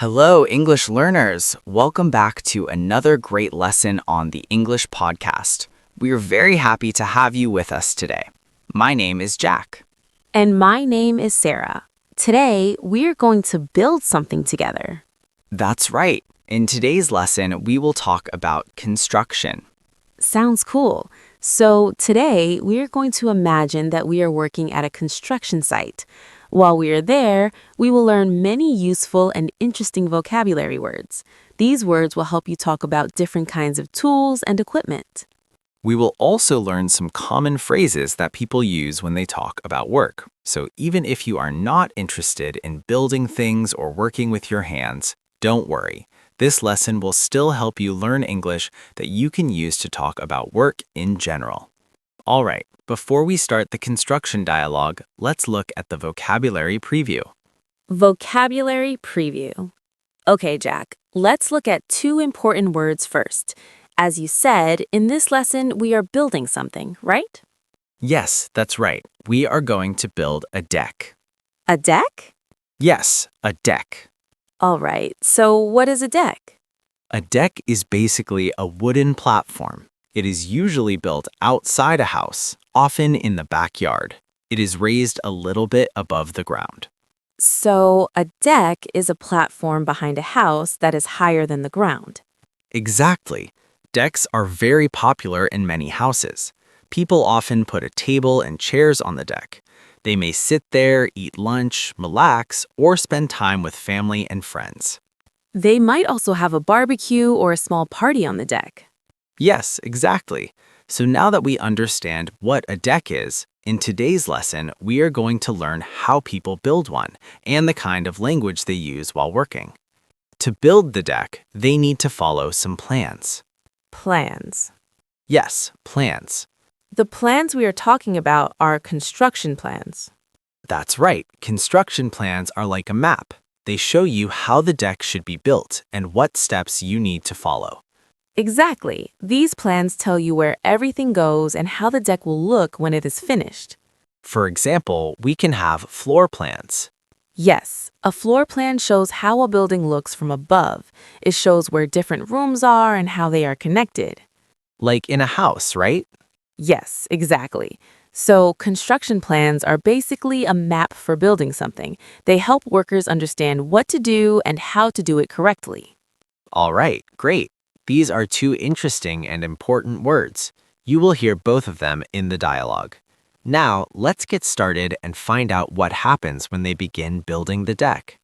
Hello, English learners. Welcome back to another great lesson on the English podcast. We are very happy to have you with us today. My name is Jack. And my name is Sarah. Today, we're going to build something together. That's right. In today's lesson, we will talk about construction. Sounds cool. So today, we're going to imagine that we are working at a construction site. While we are there, we will learn many useful and interesting vocabulary words. These words will help you talk about different kinds of tools and equipment. We will also learn some common phrases that people use when they talk about work. So even if you are not interested in building things or working with your hands, don't worry. This lesson will still help you learn English that you can use to talk about work in general. All right, before we start the construction dialogue, let's look at the vocabulary preview. Vocabulary preview. Okay, Jack, let's look at two important words first. As you said, in this lesson, we are building something, right? Yes, that's right. We are going to build a deck. A deck? Yes, a deck. All right, so what is a deck? A deck is basically a wooden platform. It is usually built outside a house, often in the backyard. It is raised a little bit above the ground. So a deck is a platform behind a house that is higher than the ground. Exactly. Decks are very popular in many houses. People often put a table and chairs on the deck. They may sit there, eat lunch, relax, or spend time with family and friends. They might also have a barbecue or a small party on the deck. Yes, exactly. So now that we understand what a deck is, in today's lesson, we are going to learn how people build one and the kind of language they use while working. To build the deck, they need to follow some plans. Plans. Yes, plans. The plans we are talking about are construction plans. That's right. Construction plans are like a map. They show you how the deck should be built and what steps you need to follow. Exactly. These plans tell you where everything goes and how the deck will look when it is finished. For example, we can have floor plans. Yes, a floor plan shows how a building looks from above. It shows where different rooms are and how they are connected. Like in a house, right? Yes, exactly. So construction plans are basically a map for building something. They help workers understand what to do and how to do it correctly. All right, great. These are two interesting and important words. You will hear both of them in the dialogue. Now, let's get started and find out what happens when they begin building the deck.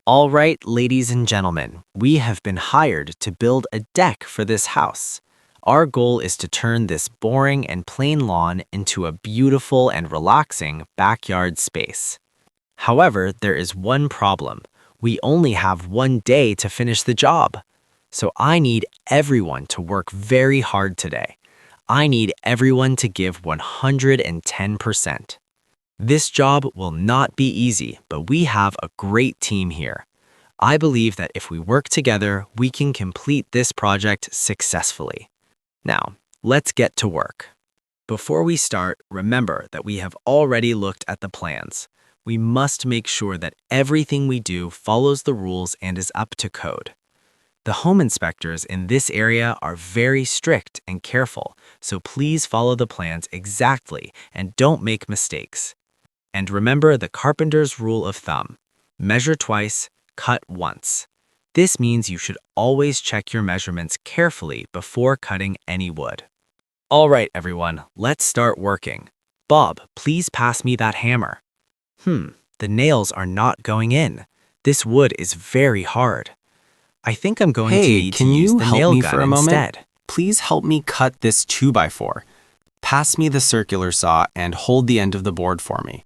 All right, ladies and gentlemen, we have been hired to build a deck for this house. Our goal is to turn this boring and plain lawn into a beautiful and relaxing backyard space. However, there is one problem. We only have one day to finish the job. So I need everyone to work very hard today. I need everyone to give 110%. This job will not be easy, but we have a great team here. I believe that if we work together, we can complete this project successfully. Now, let's get to work. Before we start, remember that we have already looked at the plans. We must make sure that everything we do follows the rules and is up to code. The home inspectors in this area are very strict and careful, so please follow the plans exactly and don't make mistakes. And remember the carpenter's rule of thumb. Measure twice, cut once. This means you should always check your measurements carefully before cutting any wood. All right, everyone, let's start working. Bob, please pass me that hammer. The nails are not going in. This wood is very hard. I think I'm going to need to use the nail gun instead. Please help me cut this 2x4. Pass me the circular saw and hold the end of the board for me.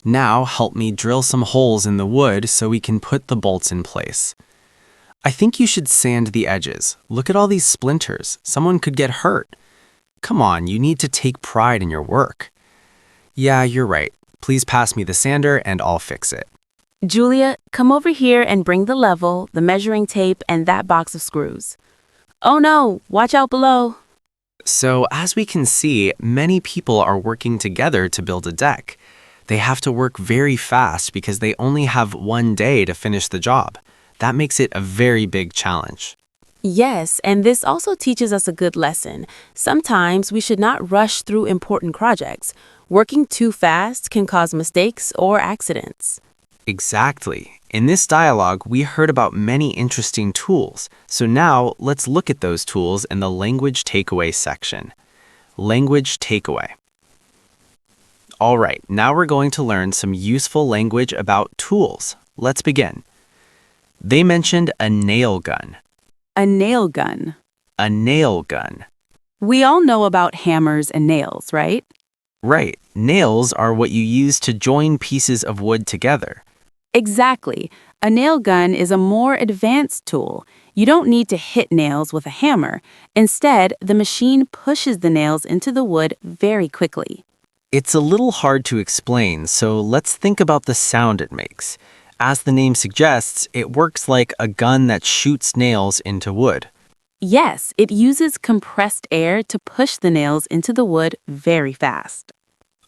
Now help me drill some holes in the wood so we can put the bolts in place. I think you should sand the edges. Look at all these splinters. Someone could get hurt. Come on, you need to take pride in your work. Yeah, you're right. Please pass me the sander and I'll fix it. Julia, come over here and bring the level, the measuring tape, and that box of screws. Oh no, watch out below. So, as we can see, many people are working together to build a deck. They have to work very fast because they only have one day to finish the job. That makes it a very big challenge. Yes, and this also teaches us a good lesson. Sometimes we should not rush through important projects. Working too fast can cause mistakes or accidents. Exactly. In this dialogue, we heard about many interesting tools. So now let's look at those tools in the language takeaway section. Language takeaway. All right, now we're going to learn some useful language about tools. Let's begin. They mentioned a nail gun. A nail gun. A nail gun. We all know about hammers and nails, right? Right, nails are what you use to join pieces of wood together. Exactly. A nail gun is a more advanced tool. You don't need to hit nails with a hammer. Instead, the machine pushes the nails into the wood very quickly. It's a little hard to explain, so let's think about the sound it makes. As the name suggests, it works like a gun that shoots nails into wood. Yes, it uses compressed air to push the nails into the wood very fast.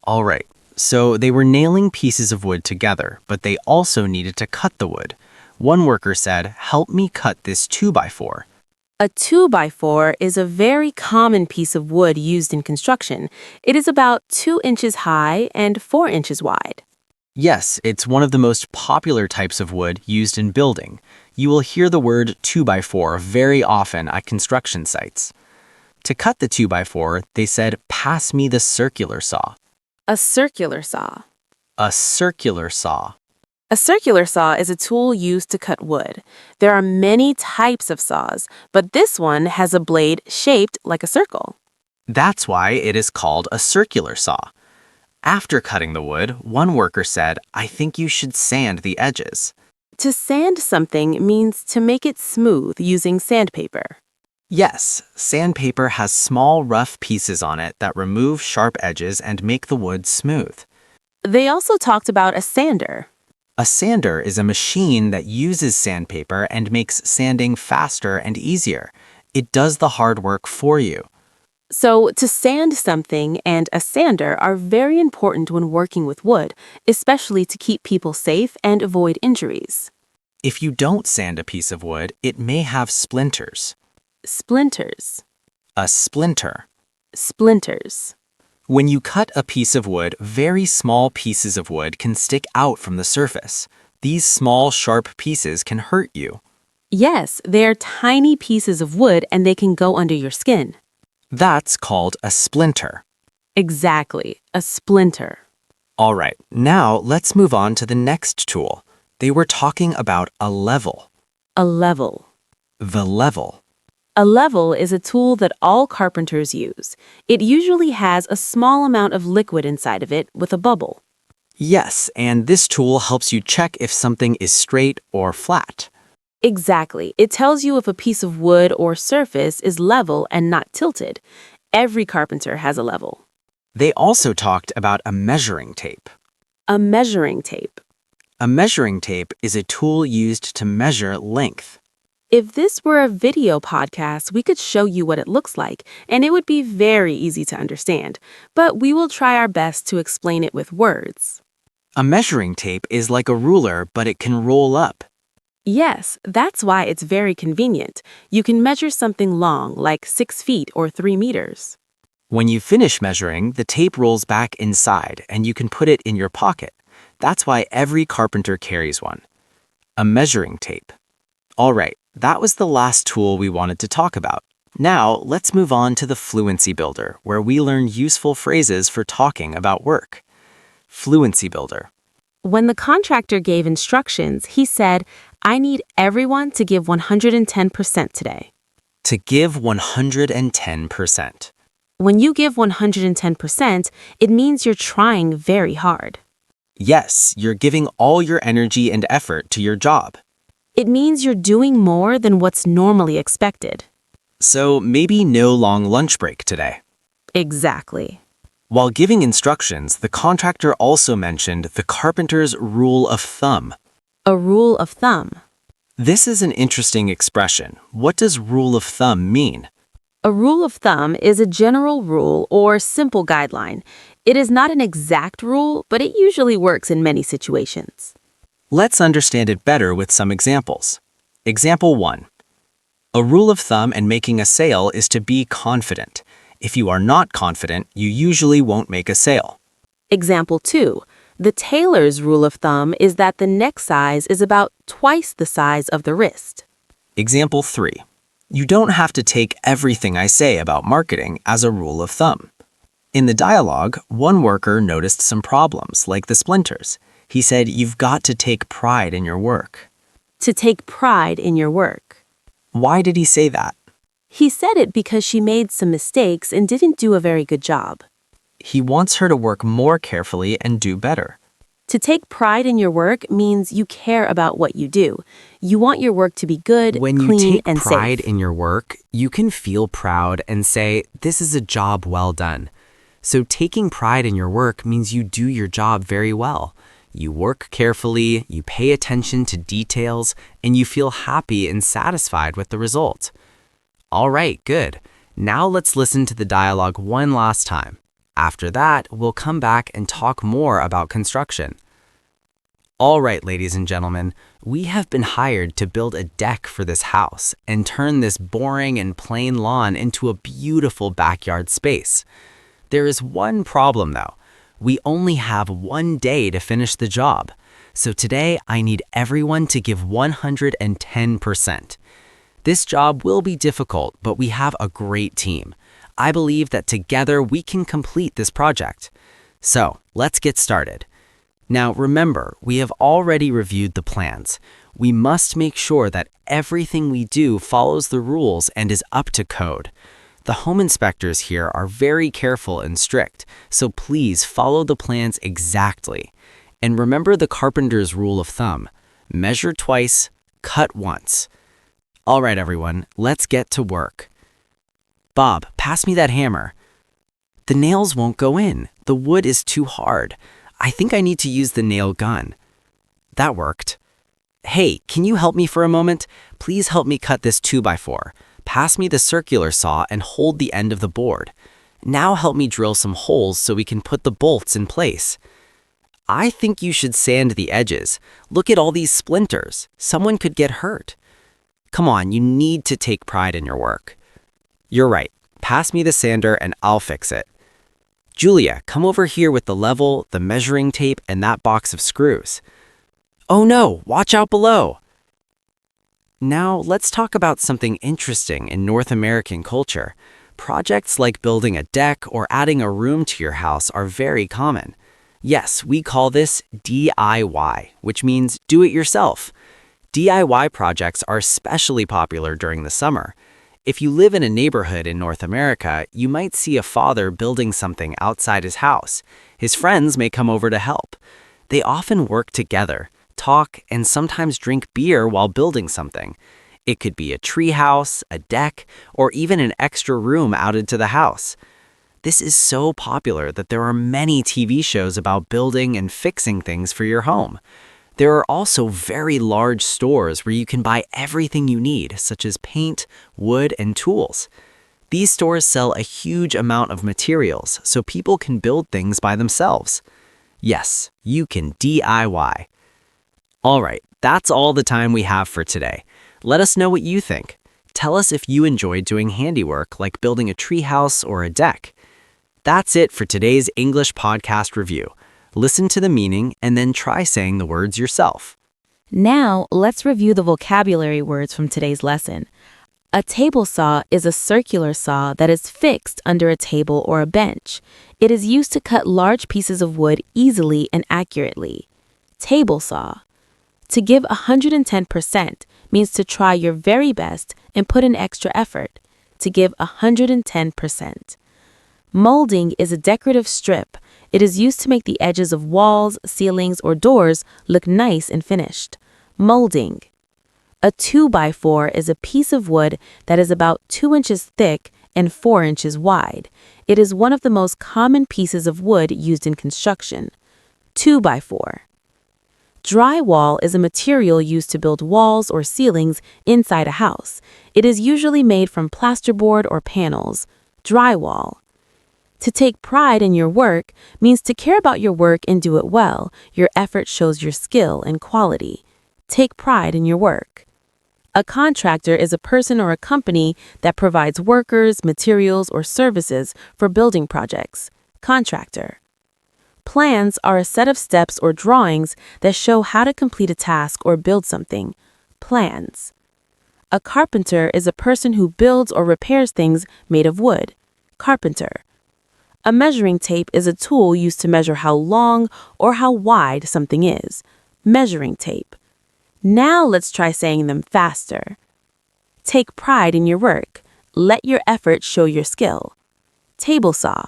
All right, so they were nailing pieces of wood together, but they also needed to cut the wood. One worker said, "Help me cut this 2x4. A 2x4 is a very common piece of wood used in construction. It is about 2 inches high and 4 inches wide. Yes, it's one of the most popular types of wood used in building. You will hear the word 2x4 very often at construction sites. To cut the 2x4, they said, "Pass me the circular saw." A circular saw. A circular saw. A circular saw is a tool used to cut wood. There are many types of saws, but this one has a blade shaped like a circle. That's why it is called a circular saw. After cutting the wood, one worker said, "I think you should sand the edges." To sand something means to make it smooth using sandpaper. Yes, sandpaper has small rough pieces on it that remove sharp edges and make the wood smooth. They also talked about a sander. A sander is a machine that uses sandpaper and makes sanding faster and easier. It does the hard work for you. So, to sand something and a sander are very important when working with wood, especially to keep people safe and avoid injuries. If you don't sand a piece of wood, it may have splinters. Splinters. A splinter. Splinters. When you cut a piece of wood, very small pieces of wood can stick out from the surface. These small, sharp pieces can hurt you. Yes, they are tiny pieces of wood and they can go under your skin. That's called a splinter. Exactly, a splinter. All right, now let's move on to the next tool. They were talking about a level. A level. The level. A level is a tool that all carpenters use. It usually has a small amount of liquid inside of it with a bubble. Yes, and this tool helps you check if something is straight or flat. Exactly. It tells you if a piece of wood or surface is level and not tilted. Every carpenter has a level. They also talked about a measuring tape. A measuring tape. A measuring tape is a tool used to measure length. If this were a video podcast, we could show you what it looks like, and it would be very easy to understand. But we will try our best to explain it with words. A measuring tape is like a ruler, but it can roll up. Yes, that's why it's very convenient. You can measure something long, like 6 feet or 3 meters. When you finish measuring, the tape rolls back inside, and you can put it in your pocket. That's why every carpenter carries one. A measuring tape. All right, that was the last tool we wanted to talk about. Now, let's move on to the Fluency Builder, where we learn useful phrases for talking about work. Fluency Builder. When the contractor gave instructions, he said, "I need everyone to give 110% today." To give 110%. When you give 110%, it means you're trying very hard. Yes, you're giving all your energy and effort to your job. It means you're doing more than what's normally expected. So maybe no long lunch break today. Exactly. While giving instructions, the contractor also mentioned the carpenter's rule of thumb. A rule of thumb. This is an interesting expression. What does rule of thumb mean? A rule of thumb is a general rule or simple guideline. It is not an exact rule, but it usually works in many situations. Let's understand it better with some examples. Example 1. A rule of thumb in making a sale is to be confident. If you are not confident, you usually won't make a sale. Example 2. The tailor's rule of thumb is that the neck size is about twice the size of the wrist. Example 3. You don't have to take everything I say about marketing as a rule of thumb. In the dialogue, one worker noticed some problems, like the splinters. He said, "You've got to take pride in your work." To take pride in your work. Why did he say that? He said it because she made some mistakes and didn't do a very good job. He wants her to work more carefully and do better. To take pride in your work means you care about what you do. You want your work to be good, When you clean, take and pride safe. in your work, you can feel proud and say, "This is a job well done." So taking pride in your work means you do your job very well. You work carefully, you pay attention to details, and you feel happy and satisfied with the result. All right, good. Now let's listen to the dialogue one last time. After that, we'll come back and talk more about construction. All right, ladies and gentlemen, we have been hired to build a deck for this house and turn this boring and plain lawn into a beautiful backyard space. There is one problem, though. We only have 1 day to finish the job. So today, I need everyone to give 110%. This job will be difficult, but we have a great team. I believe that together we can complete this project. So, let's get started. Now, remember, we have already reviewed the plans. We must make sure that everything we do follows the rules and is up to code. The home inspectors here are very careful and strict, so please follow the plans exactly. And remember the carpenter's rule of thumb: measure twice, cut once. All right, everyone, let's get to work. Bob, pass me that hammer. The nails won't go in. The wood is too hard. I think I need to use the nail gun. That worked. Hey, can you help me for a moment? Please help me cut this 2x4. Pass me the circular saw and hold the end of the board. Now help me drill some holes so we can put the bolts in place. I think you should sand the edges. Look at all these splinters. Someone could get hurt. Come on, you need to take pride in your work. You're right. Pass me the sander and I'll fix it. Julia, come over here with the level, the measuring tape, and that box of screws. Oh no, watch out below. Now, let's talk about something interesting in North American culture. Projects like building a deck or adding a room to your house are very common. Yes, we call this DIY, which means do it yourself. DIY projects are especially popular during the summer. If you live in a neighborhood in North America, you might see a father building something outside his house. His friends may come over to help. They often work together, talk, and sometimes drink beer while building something. It could be a tree house, a deck, or even an extra room added to the house. This is so popular that there are many TV shows about building and fixing things for your home. There are also very large stores where you can buy everything you need, such as paint, wood, and tools. These stores sell a huge amount of materials, so people can build things by themselves. Yes, you can DIY. All right, that's all the time we have for today. Let us know what you think. Tell us if you enjoyed doing handiwork like building a treehouse or a deck. That's it for today's English podcast review. Listen to the meaning and then try saying the words yourself. Now, let's review the vocabulary words from today's lesson. A table saw is a circular saw that is fixed under a table or a bench. It is used to cut large pieces of wood easily and accurately. Table saw. To give 110% means to try your very best and put in extra effort. To give 110%. Molding is a decorative strip. It is used to make the edges of walls, ceilings, or doors look nice and finished. Molding. A 2x4 is a piece of wood that is about 2 inches thick and 4 inches wide. It is one of the most common pieces of wood used in construction. 2x4. Drywall is a material used to build walls or ceilings inside a house. It is usually made from plasterboard or panels. Drywall. To take pride in your work means to care about your work and do it well. Your effort shows your skill and quality. Take pride in your work. A contractor is a person or a company that provides workers, materials, or services for building projects. Contractor. Plans are a set of steps or drawings that show how to complete a task or build something. Plans. A carpenter is a person who builds or repairs things made of wood. Carpenter. A measuring tape is a tool used to measure how long or how wide something is. Measuring tape. Now let's try saying them faster. Take pride in your work. Let your effort show your skill. Table saw.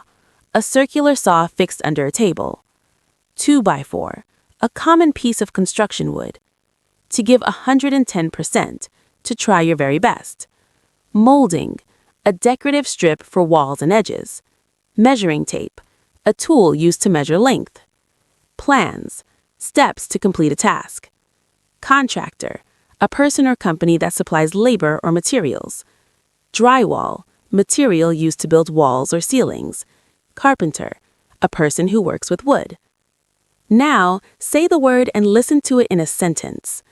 A circular saw fixed under a table. 2x4. A common piece of construction wood. To give 110%. To try your very best. Molding. A decorative strip for walls and edges. Measuring tape. A tool used to measure length. Plans. Steps to complete a task. Contractor. A person or company that supplies labor or materials. Drywall. Material used to build walls or ceilings. Carpenter. A person who works with wood. Now, say the word and listen to it in a sentence.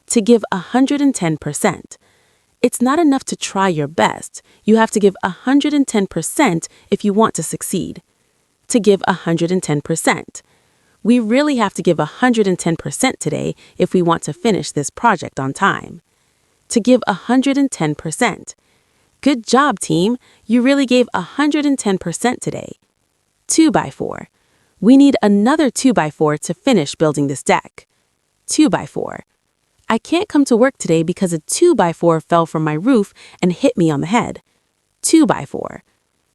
To give 110%. It's not enough to try your best. You have to give 110% if you want to succeed. To give 110%. We really have to give 110% today if we want to finish this project on time. To give 110%. Good job, team. You really gave 110% today. 2x4. We need another 2x4 to finish building this deck. 2x4. I can't come to work today because a 2x4 fell from my roof and hit me on the head. 2x4.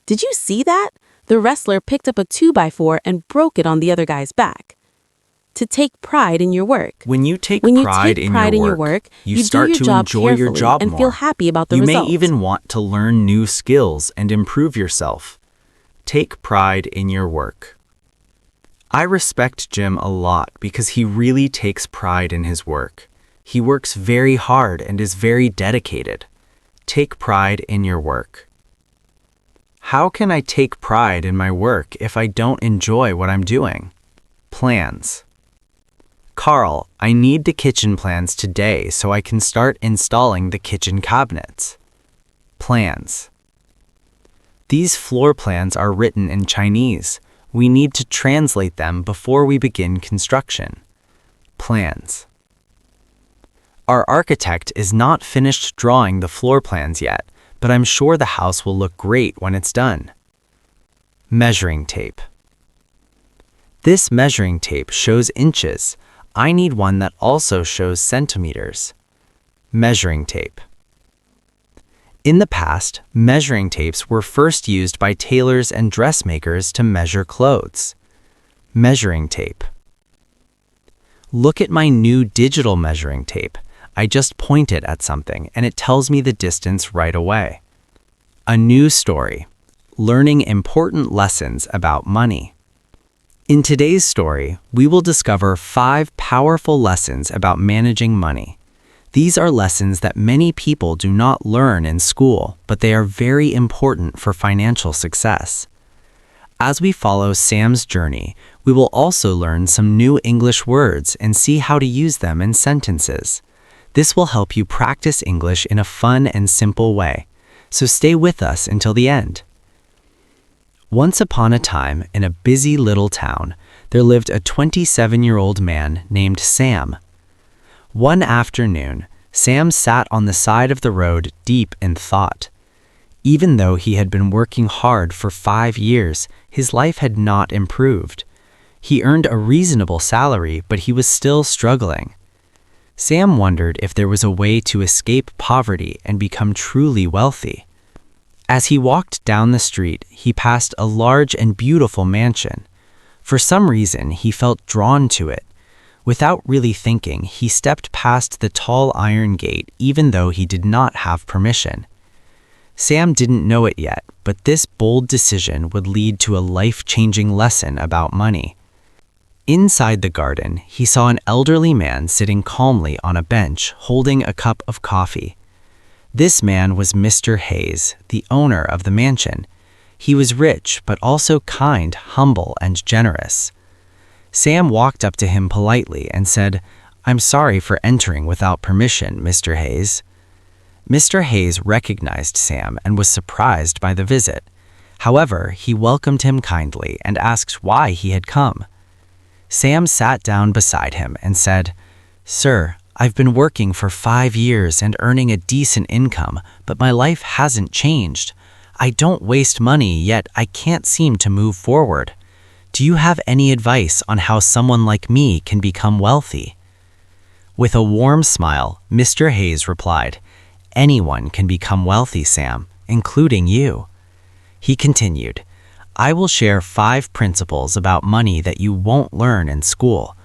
Did you see that? The wrestler picked up a 2x4 and broke it on the other guy's back. To take pride in your work. When you take When you pride take in pride your in your work, work, you you start do your to job enjoy your carefully job and more. feel happy about the You result. may even want to learn new skills and improve yourself. Take pride in your work. I respect Jim a lot because he really takes pride in his work. He works very hard and is very dedicated. Take pride in your work. How can I take pride in my work if I don't enjoy what I'm doing? Plans. Carl, I need the kitchen plans today so I can start installing the kitchen cabinets. Plans. These floor plans are written in Chinese. We need to translate them before we begin construction. Plans. Our architect is not finished drawing the floor plans yet, but I'm sure the house will look great when it's done. Measuring tape. This measuring tape shows inches. I need one that also shows centimeters. Measuring tape. In the past, measuring tapes were first used by tailors and dressmakers to measure clothes. Measuring tape. Look at my new digital measuring tape. I just point it at something and it tells me the distance right away. A new story. Learning important lessons about money. In today's story, we will discover 5 powerful lessons about managing money. These are lessons that many people do not learn in school, but they are very important for financial success. As we follow Sam's journey, we will also learn some new English words and see how to use them in sentences. This will help you practice English in a fun and simple way, so stay with us until the end. Once upon a time, in a busy little town, there lived a 27-year-old man named Sam. One afternoon, Sam sat on the side of the road deep in thought. Even though he had been working hard for 5 years, his life had not improved. He earned a reasonable salary, but he was still struggling. Sam wondered if there was a way to escape poverty and become truly wealthy. As he walked down the street, he passed a large and beautiful mansion. For some reason, he felt drawn to it. Without really thinking, he stepped past the tall iron gate even though he did not have permission. Sam didn't know it yet, but this bold decision would lead to a life-changing lesson about money. Inside the garden, he saw an elderly man sitting calmly on a bench, holding a cup of coffee. This man was Mr. Hayes, the owner of the mansion. He was rich, but also kind, humble, and generous. Sam walked up to him politely and said, "I'm sorry for entering without permission, Mr. Hayes." Mr. Hayes recognized Sam and was surprised by the visit. However, he welcomed him kindly and asked why he had come. Sam sat down beside him and said, "Sir, I've been working for 5 years and earning a decent income, but my life hasn't changed. I don't waste money, yet I can't seem to move forward. Do you have any advice on how someone like me can become wealthy?" With a warm smile, Mr. Hayes replied, "Anyone can become wealthy, Sam, including you." He continued, "I will share 5 principles about money that you won't learn in school.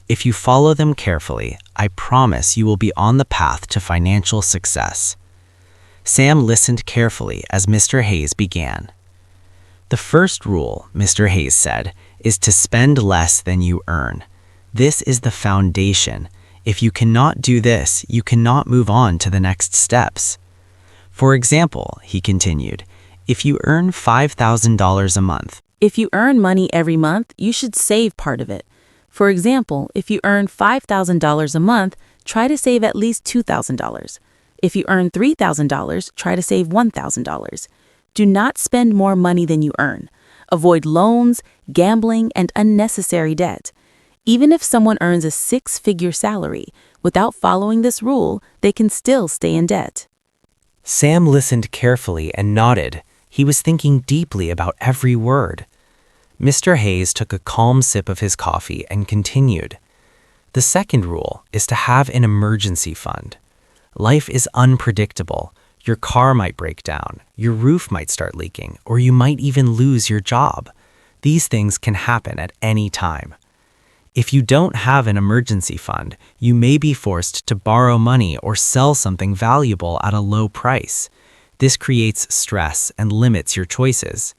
If you follow them carefully, I promise you will be on the path to financial success." Sam listened carefully as Mr. Hayes began. "The first rule," Mr. Hayes said, "is to spend less than you earn. This is the foundation. If you cannot do this, you cannot move on to the next steps. For example," he continued, "if you earn $5,000 a month, If you earn money every month, you should save part of it. For example, if you earn $5,000 a month, try to save at least $2,000. If you earn $3,000, try to save $1,000. Do not spend more money than you earn. Avoid loans, gambling, and unnecessary debt. Even if someone earns a 6-figure salary, without following this rule, they can still stay in debt." Sam listened carefully and nodded. He was thinking deeply about every word. Mr. Hayes took a calm sip of his coffee and continued. "The second rule is to have an emergency fund. Life is unpredictable. Your car might break down, your roof might start leaking, or you might even lose your job. These things can happen at any time. If you don't have an emergency fund, you may be forced to borrow money or sell something valuable at a low price. This creates stress and limits your choices.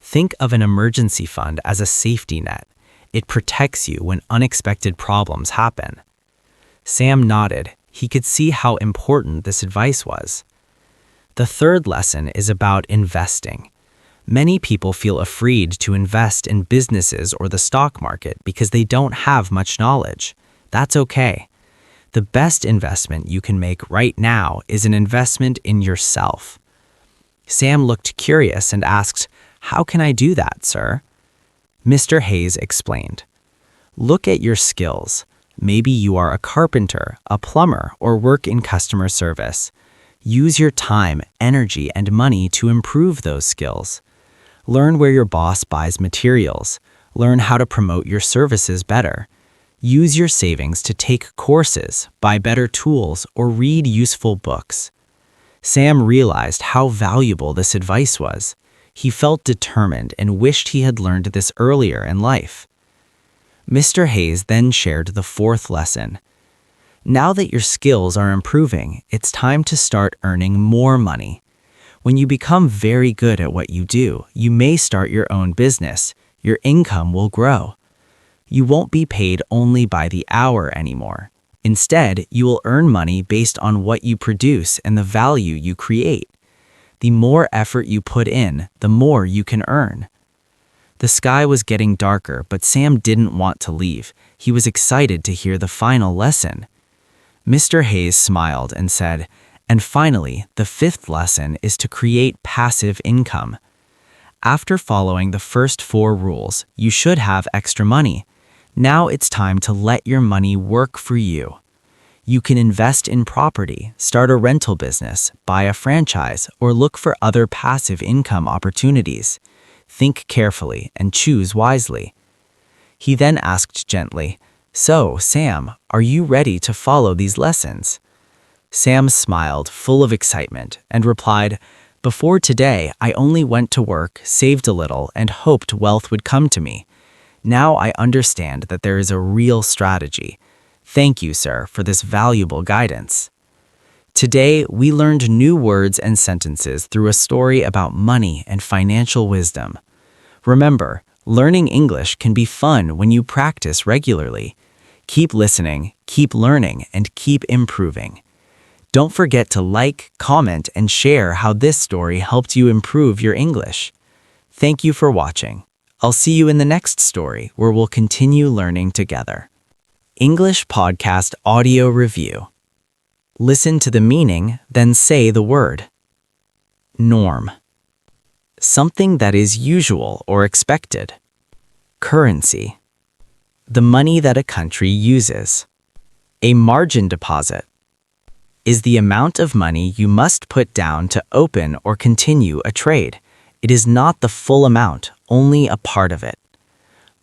Think of an emergency fund as a safety net. It protects you when unexpected problems happen." Sam nodded. He could see how important this advice was. The third lesson is about investing. Many people feel afraid to invest in businesses or the stock market because they don't have much knowledge. That's okay. The best investment you can make right now is an investment in yourself. Sam looked curious and asked, "How can I do that, sir?" Mr. Hayes explained, "Look at your skills. Maybe you are a carpenter, a plumber, or work in customer service. Use your time, energy, and money to improve those skills. Learn where your boss buys materials. Learn how to promote your services better. Use your savings to take courses, buy better tools, or read useful books." Sam realized how valuable this advice was. He felt determined and wished he had learned this earlier in life. Mr. Hayes then shared the fourth lesson. Now that your skills are improving, it's time to start earning more money. When you become very good at what you do, you may start your own business. Your income will grow. You won't be paid only by the hour anymore. Instead, you will earn money based on what you produce and the value you create. The more effort you put in, the more you can earn. The sky was getting darker, but Sam didn't want to leave. He was excited to hear the final lesson. Mr. Hayes smiled and said, "And finally, the fifth lesson is to create passive income. After following the first 4 rules, you should have extra money. Now it's time to let your money work for you. You can invest in property, start a rental business, buy a franchise, or look for other passive income opportunities. Think carefully and choose wisely." He then asked gently, "So, Sam, are you ready to follow these lessons?" Sam smiled, full of excitement, and replied, "Before today, I only went to work, saved a little, and hoped wealth would come to me. Now I understand that there is a real strategy. Thank you, sir, for this valuable guidance." Today, we learned new words and sentences through a story about money and financial wisdom. Remember, learning English can be fun when you practice regularly. Keep listening, keep learning, and keep improving. Don't forget to like, comment, and share how this story helped you improve your English. Thank you for watching. I'll see you in the next story where we'll continue learning together. English Podcast Audio Review. Listen to the meaning, then say the word. Norm. Something that is usual or expected. Currency. The money that a country uses. A margin deposit is the amount of money you must put down to open or continue a trade. It is not the full amount, only a part of it.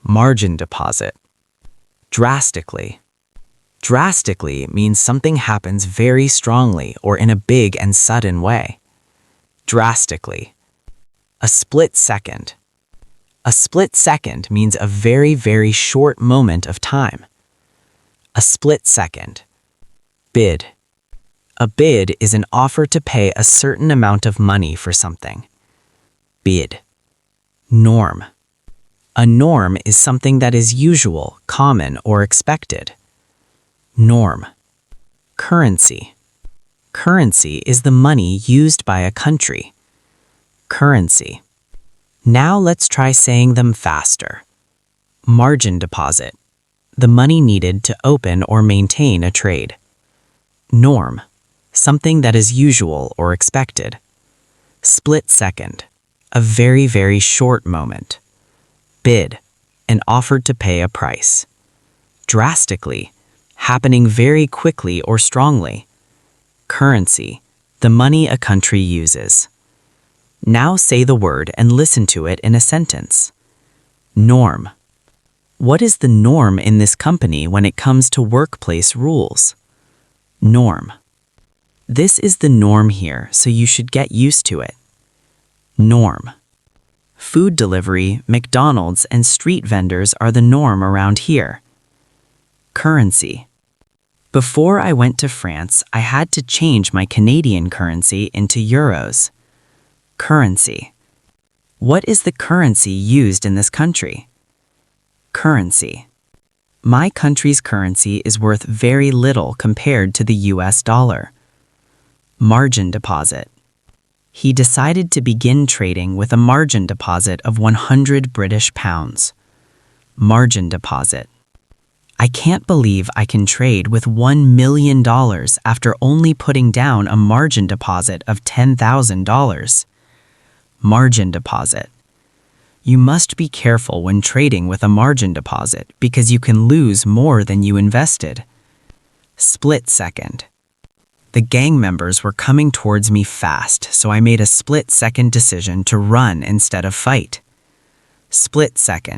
Margin deposit. Drastically. Drastically means something happens very strongly or in a big and sudden way. Drastically. A split second. A split second means a very, very short moment of time. A split second. Bid. A bid is an offer to pay a certain amount of money for something. Bid. Norm. A norm is something that is usual, common, or expected. Norm. Currency. Currency is the money used by a country. Currency. Now let's try saying them faster. Margin deposit. The money needed to open or maintain a trade. Norm. Something that is usual or expected. Split second. A very, very short moment. Bid. An offer to pay a price. Drastically. Happening very quickly or strongly. Currency. The money a country uses. Now say the word and listen to it in a sentence. Norm. What is the norm in this company when it comes to workplace rules? Norm. This is the norm here, so you should get used to it. Norm. Food delivery, McDonald's, and street vendors are the norm around here. Currency. Before I went to France, I had to change my Canadian currency into euros. Currency. What is the currency used in this country? Currency. My country's currency is worth very little compared to the US dollar. Margin deposit. He decided to begin trading with a margin deposit of 100 British pounds. Margin deposit. I can't believe I can trade with $1 million after only putting down a margin deposit of $10,000. Margin deposit. You must be careful when trading with a margin deposit because you can lose more than you invested. Split second. The gang members were coming towards me fast, so I made a split-second decision to run instead of fight. Split second.